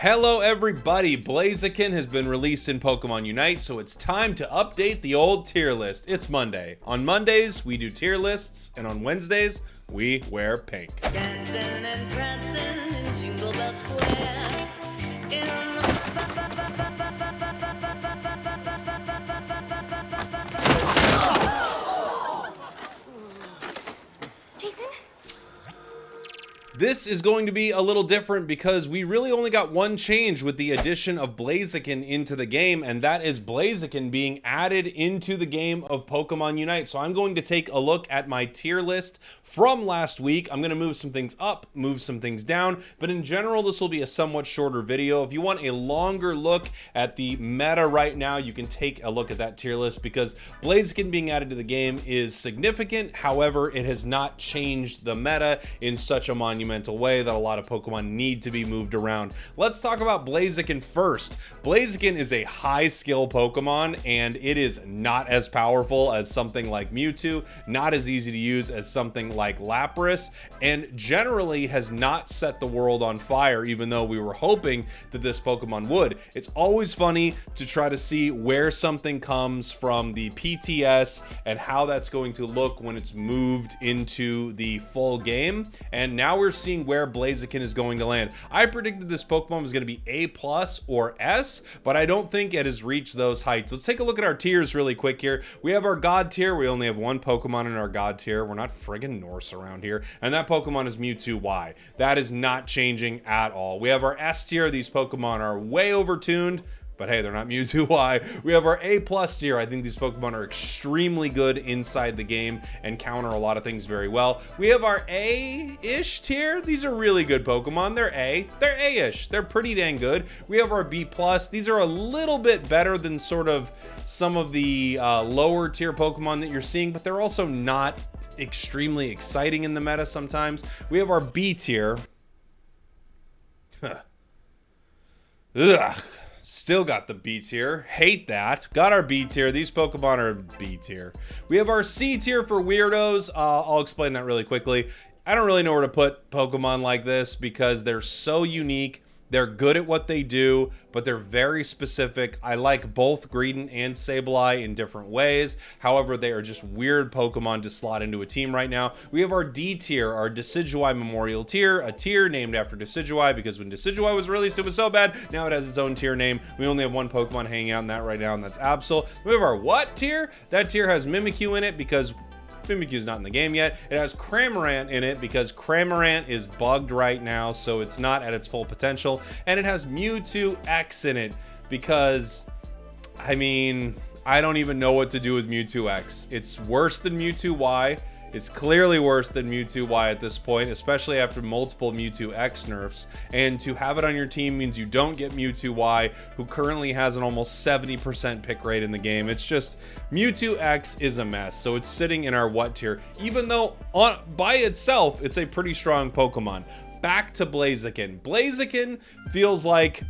Hello everybody, Blaziken has been released in Pokemon Unite, so it's time to update the old tier list. It's Monday. On Mondays, we do tier lists, and on Wednesdays, we wear pink. Dancing and prancing in Jingle Bell Square. Jason? This is going to be a little different because we really only got one change with the addition of Blaziken into the game, and that is Blaziken being added into the game of Pokemon Unite. So I'm going to take a look at my tier list from last week. I'm going to move some things up, move some things down, but in general, this will be a somewhat shorter video. If you want a longer look at the meta right now, you can take a look at that tier list because Blaziken being added to the game is significant. However, it has not changed the meta in such a monumental way that a lot of Pokemon need to be moved around. Let's talk about Blaziken first. Blaziken is a high skill Pokemon, and it is not as powerful as something like Mewtwo, not as easy to use as something like Lapras, and generally has not set the world on fire, even though we were hoping that this Pokemon would. It's always funny to try to see where something comes from the PTS and how that's going to look when it's moved into the full game, and now we're seeing where Blaziken is going to land. I predicted this Pokemon was going to be A+ or S, but I don't think it has reached those heights. Let's take a look at our tiers really quick here. We have our God tier. We only have one Pokemon in our God tier. We're not friggin' Norse around here, and that Pokemon is Mewtwo Y. That is not changing at all. We have our S tier. These Pokemon are way overtuned, but hey, they're not Mewtwo Y. We have our A+ tier. I think these Pokemon are extremely good inside the game and counter a lot of things very well. We have our A-ish tier. These are really good Pokemon. They're A. They're A-ish. They're pretty dang good. We have our B+. These are a little bit better than sort of some of the lower tier Pokemon that you're seeing, but they're also not extremely exciting in the meta sometimes. We have our B tier. Ugh. Still got the B tier. Hate that. Got our B tier. These Pokemon are B tier. We have our C tier for weirdos. I'll explain that really quickly. I don't really know where to put Pokemon like this because they're so unique. They're good at what they do, but they're very specific. I like both Greedent and Sableye in different ways. However, they are just weird Pokemon to slot into a team right now. We have our D tier, our Decidueye Memorial tier, a tier named after Decidueye because when Decidueye was released, it was so bad. Now it has its own tier name. We only have one Pokemon hanging out in that right now, and that's Absol. We have our what tier? That tier has Mimikyu in it because Mimikyu's not in the game yet. It has Cramorant in it because Cramorant is bugged right now, so it's not at its full potential. And it has Mewtwo X in it because, I mean, I don't even know what to do with Mewtwo X. It's worse than Mewtwo Y. It's clearly worse than Mewtwo Y at this point, especially after multiple Mewtwo X nerfs. And to have it on your team means you don't get Mewtwo Y, who currently has an almost 70% pick rate in the game. It's just, Mewtwo X is a mess. So it's sitting in our what tier, even though by itself, it's a pretty strong Pokemon. Back to Blaziken. Blaziken feels like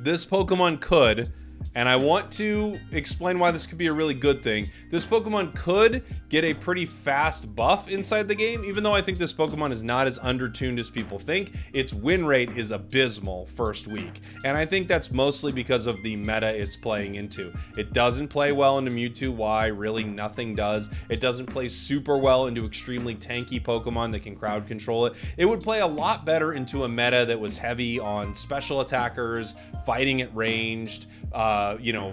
this Pokemon could, and I want to explain why this could be a really good thing. This Pokemon could get a pretty fast buff inside the game, even though I think this Pokemon is not as undertuned as people think. Its win rate is abysmal first week, and I think that's mostly because of the meta it's playing into. It doesn't play well into Mewtwo Y, really nothing does. It doesn't play super well into extremely tanky Pokemon that can crowd control it. It would play a lot better into a meta that was heavy on special attackers, fighting at ranged,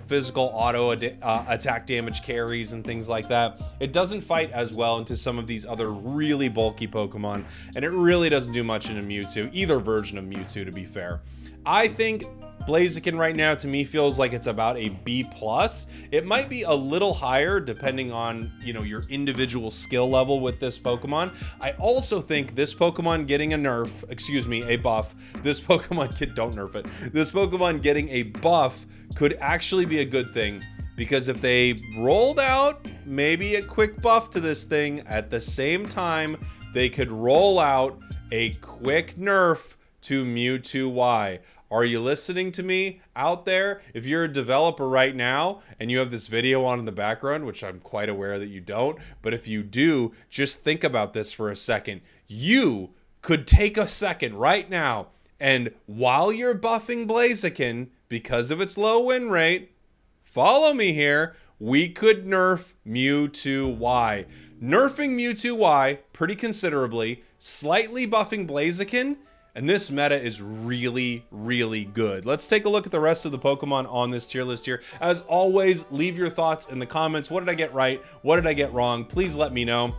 physical auto attack damage carries and things like that. It doesn't fight as well into some of these other really bulky Pokemon, and it really doesn't do much into Mewtwo, either version of Mewtwo, to be fair. I think Blaziken right now to me feels like it's about a B+. It might be a little higher depending on, your individual skill level with this Pokemon. I also think this Pokemon getting a buff. This Pokemon getting a buff could actually be a good thing, because if they rolled out maybe a quick buff to this thing at the same time, they could roll out a quick nerf to Mewtwo Y. Are you listening to me out there? If you're a developer right now and you have this video on in the background, which I'm quite aware that you don't, but if you do, just think about this for a second. You could take a second right now And while you're buffing Blaziken, because of its low win rate, follow me here, we could nerf Mewtwo-Y. Nerfing Mewtwo-Y pretty considerably, slightly buffing Blaziken, and this meta is really, really good. Let's take a look at the rest of the Pokemon on this tier list here. As always, leave your thoughts in the comments. What did I get right? What did I get wrong? Please let me know.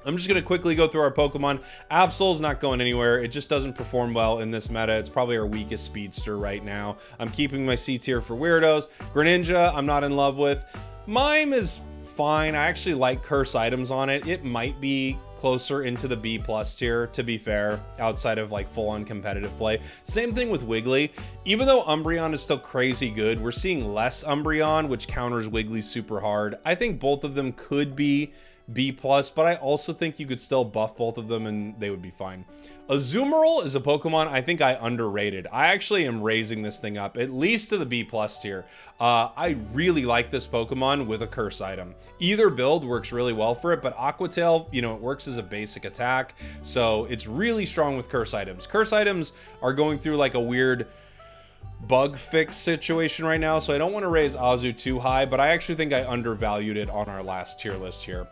I'm just going to quickly go through our Pokemon. Absol's not going anywhere. It just doesn't perform well in this meta. It's probably our weakest speedster right now. I'm keeping my C tier for weirdos. Greninja, I'm not in love with. Mime is fine. I actually like curse items on it. It might be closer into the B+ tier, to be fair, outside of like full-on competitive play. Same thing with Wiggly. Even though Umbreon is still crazy good, we're seeing less Umbreon, which counters Wiggly super hard. I think both of them could be B+, but I also think you could still buff both of them and they would be fine. Azumarill is a Pokemon I think I underrated. I actually am raising this thing up, at least to the B+ tier. I really like this Pokemon with a curse item. Either build works really well for it, but Aqua Tail, you know, it works as a basic attack, so it's really strong with curse items. Curse items are going through like a weird bug fix situation right now, so I don't want to raise Azu too high, but I actually think I undervalued it on our last tier list here.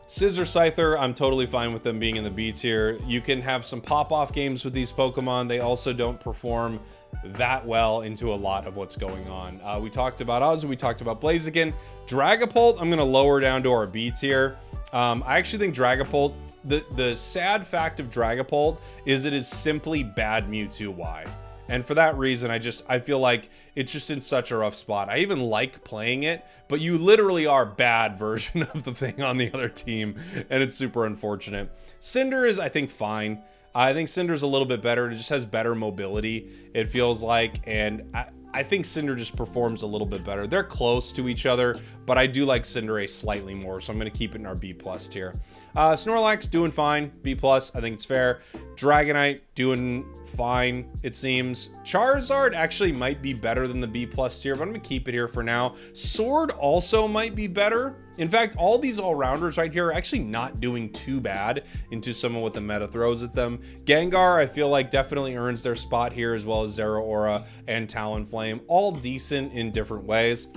Scissor Scyther, I'm totally fine with them being in the B tier. You can have some pop-off games with these Pokemon. They also don't perform that well into a lot of what's going on. We talked about Azu, we talked about Blaziken. Dragapult, I'm going to lower down to our B tier. I actually think Dragapult, the sad fact of Dragapult is it is simply bad Mewtwo-Y. And for that reason, I feel like it's just in such a rough spot. I even like playing it, but you literally are bad version of the thing on the other team, and it's super unfortunate. Cinder is, I think, fine. I think Cinder's a little bit better. It just has better mobility, it feels like, and I think Cinder just performs a little bit better. They're close to each other, but I do like Cinderace slightly more, so I'm going to keep it in our B+ tier. Snorlax, doing fine, B+, I think it's fair. Dragonite, doing fine, it seems. Charizard actually might be better than the B+ tier, but I'm going to keep it here for now. Sword also might be better. In fact, all these all-rounders right here are actually not doing too bad into some of what the meta throws at them. Gengar, I feel like, definitely earns their spot here, as well as Zeraora and Talonflame. All decent in different ways.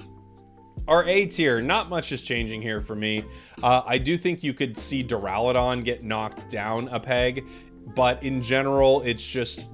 Our A tier, not much is changing here for me. I do think you could see Duraludon get knocked down a peg, but in general, it's just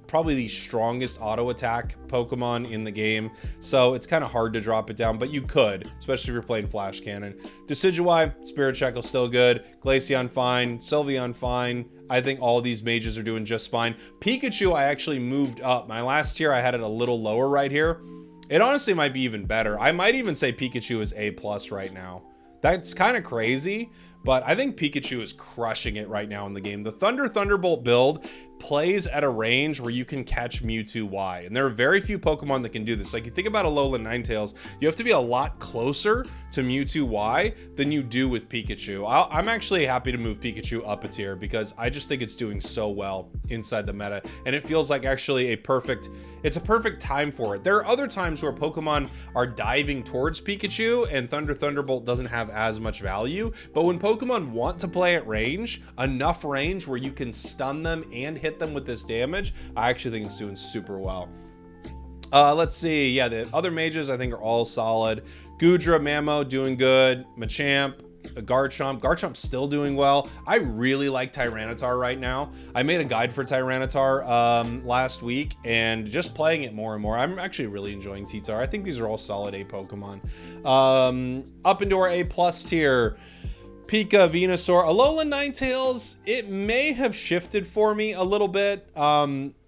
probably the strongest auto attack Pokemon in the game, so it's kind of hard to drop it down, but you could, especially if you're playing Flash Cannon. Decidueye, Spirit Shackle still good, Glaceon fine, Sylveon fine. I think all these mages are doing just fine. Pikachu, I actually moved up. My last tier, I had it a little lower right here. It honestly might be even better. I might even say Pikachu is A+ right now. That's kind of crazy, but I think Pikachu is crushing it right now in the game. The Thunderbolt build plays at a range where you can catch Mewtwo-Y, and there are very few Pokemon that can do this. Like, you think about Alolan Ninetales, you have to be a lot closer to Mewtwo-Y than you do with Pikachu. I'm actually happy to move Pikachu up a tier because I just think it's doing so well inside the meta, and it feels like actually it's a perfect time for it. There are other times where Pokemon are diving towards Pikachu and Thunderbolt doesn't have as much value, but when Pokemon want to play at range, enough range where you can stun them and hit them with this damage, I actually think it's doing super well. Let's see. Yeah, the other mages I think are all solid. Goodra, Mamo doing good. Machamp, Garchomp. Garchomp's still doing well. I really like Tyranitar right now. I made a guide for Tyranitar last week, and just playing it more and more, I'm actually really enjoying T-Tar. I think these are all solid A Pokemon. Up into our A+ tier. Pika, Venusaur, Alolan Ninetales, it may have shifted for me a little bit.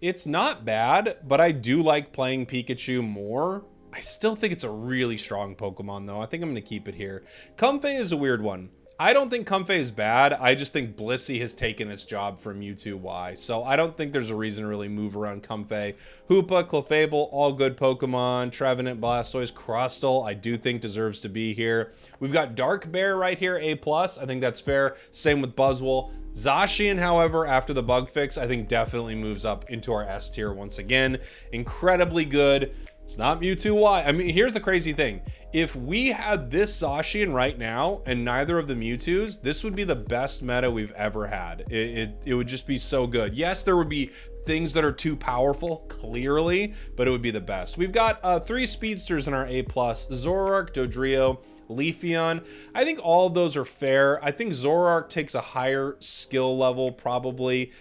It's not bad, but I do like playing Pikachu more. I still think it's a really strong Pokemon, though. I think I'm going to keep it here. Comfey is a weird one. I don't think Comfey is bad. I just think Blissey has taken its job from Mewtwo-Y. So I don't think there's a reason to really move around Comfey. Hoopa, Clefable, all good Pokemon. Trevenant, Blastoise, Crustle, I do think deserves to be here. We've got Dark Bear right here, A+. I think that's fair. Same with Buzzwole. Zacian, however, after the bug fix, I think definitely moves up into our S tier once again. Incredibly good. It's not Mewtwo Y. I mean, here's the crazy thing. If we had this Zacian right now and neither of the Mewtwo's, this would be the best meta we've ever had. It would just be so good. Yes, there would be things that are too powerful, clearly, but it would be the best. We've got 3 speedsters in our A+, Zoroark, Dodrio, Leafeon. I think all of those are fair. I think Zoroark takes a higher skill level, probably.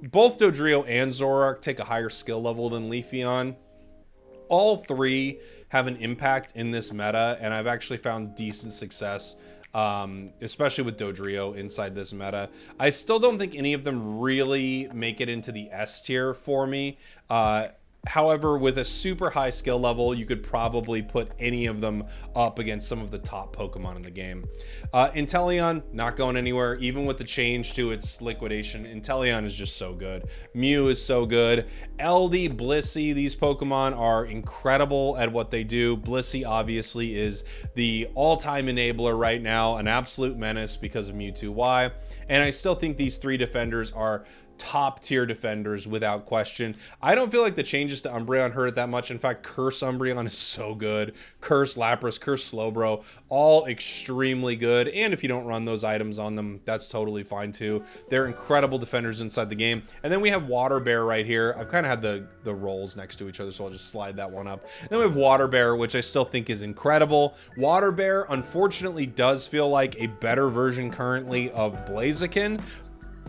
Both Dodrio and Zoroark take a higher skill level than Leafeon. All 3 have an impact in this meta, and I've actually found decent success, especially with Dodrio inside this meta. I still don't think any of them really make it into the S tier for me. However, with a super high skill level, you could probably put any of them up against some of the top Pokemon in the game. Inteleon, not going anywhere. Even with the change to its liquidation, Inteleon is just so good. Mew is so good. LD, Blissey, these Pokemon are incredible at what they do. Blissey obviously is the all-time enabler right now, an absolute menace because of Mewtwo Y. And I still think these 3 defenders are top tier defenders without question. I don't feel like the changes to Umbreon hurt it that much. In fact, Curse Umbreon is so good. Curse Lapras, Curse Slowbro, all extremely good. And if you don't run those items on them, that's totally fine too. They're incredible defenders inside the game. And then we have Water Bear right here. I've kind of had the rolls next to each other, so I'll just slide that one up. And then we have Water Bear, which I still think is incredible. Water Bear, unfortunately, does feel like a better version currently of Blaziken,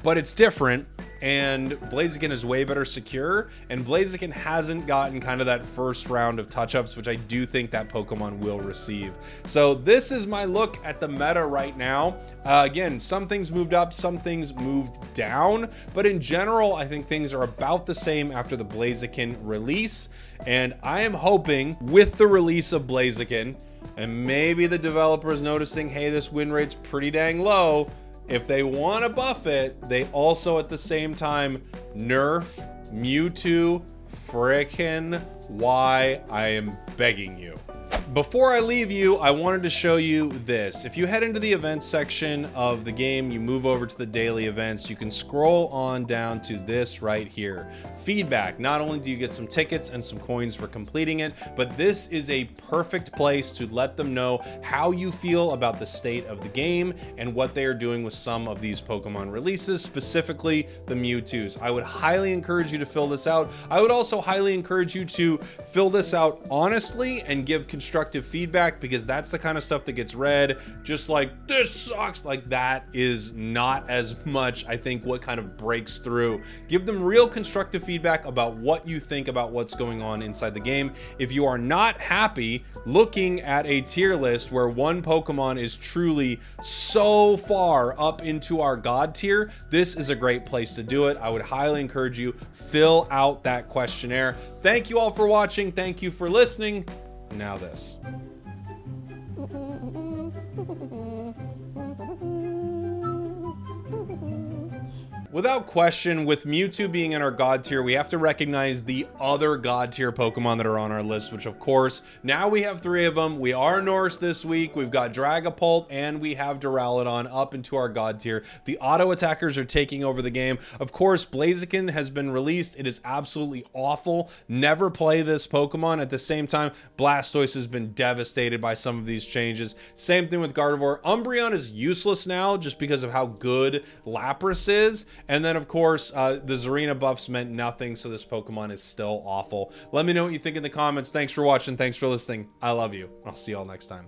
but it's different. And Blaziken is way better secure, and Blaziken hasn't gotten kind of that first round of touch-ups, which I do think that Pokemon will receive. So this is my look at the meta right now. Again, some things moved up, some things moved down, but in general, I think things are about the same after the Blaziken release, and I am hoping with the release of Blaziken, and maybe the developers noticing, hey, this win rate's pretty dang low, if they want to buff it, they also at the same time nerf Mewtwo frickin' Y. I am begging you. Before I leave you, I wanted to show you this. If you head into the events section of the game, you move over to the daily events, you can scroll on down to this right here. Feedback. Not only do you get some tickets and some coins for completing it, but this is a perfect place to let them know how you feel about the state of the game and what they are doing with some of these Pokemon releases, specifically the Mewtwo's. I would highly encourage you to fill this out. I would also highly encourage you to fill this out honestly and give constructive feedback, because that's the kind of stuff that gets read just like this sucks. Like that is not as much, I think, what kind of breaks through. Give them real constructive feedback about what you think about what's going on inside the game. If you are not happy looking at a tier list where one Pokemon is truly so far up into our God tier, this is a great place to do it. I would highly encourage you, fill out that questionnaire. Thank you all for watching. Thank you for listening. Now this. Without question, with Mewtwo being in our God tier, we have to recognize the other God tier Pokemon that are on our list, which of course, now we have 3 of them. We are Norse this week. We've got Dragapult and we have Duraludon up into our God tier. The auto attackers are taking over the game. Of course, Blaziken has been released. It is absolutely awful. Never play this Pokemon. At the same time, Blastoise has been devastated by some of these changes. Same thing with Gardevoir. Umbreon is useless now just because of how good Lapras is. And then, of course, the Zarina buffs meant nothing, so this Pokemon is still awful. Let me know what you think in the comments. Thanks for watching. Thanks for listening. I love you. I'll see you all next time.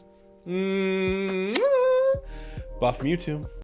Buff Mewtwo.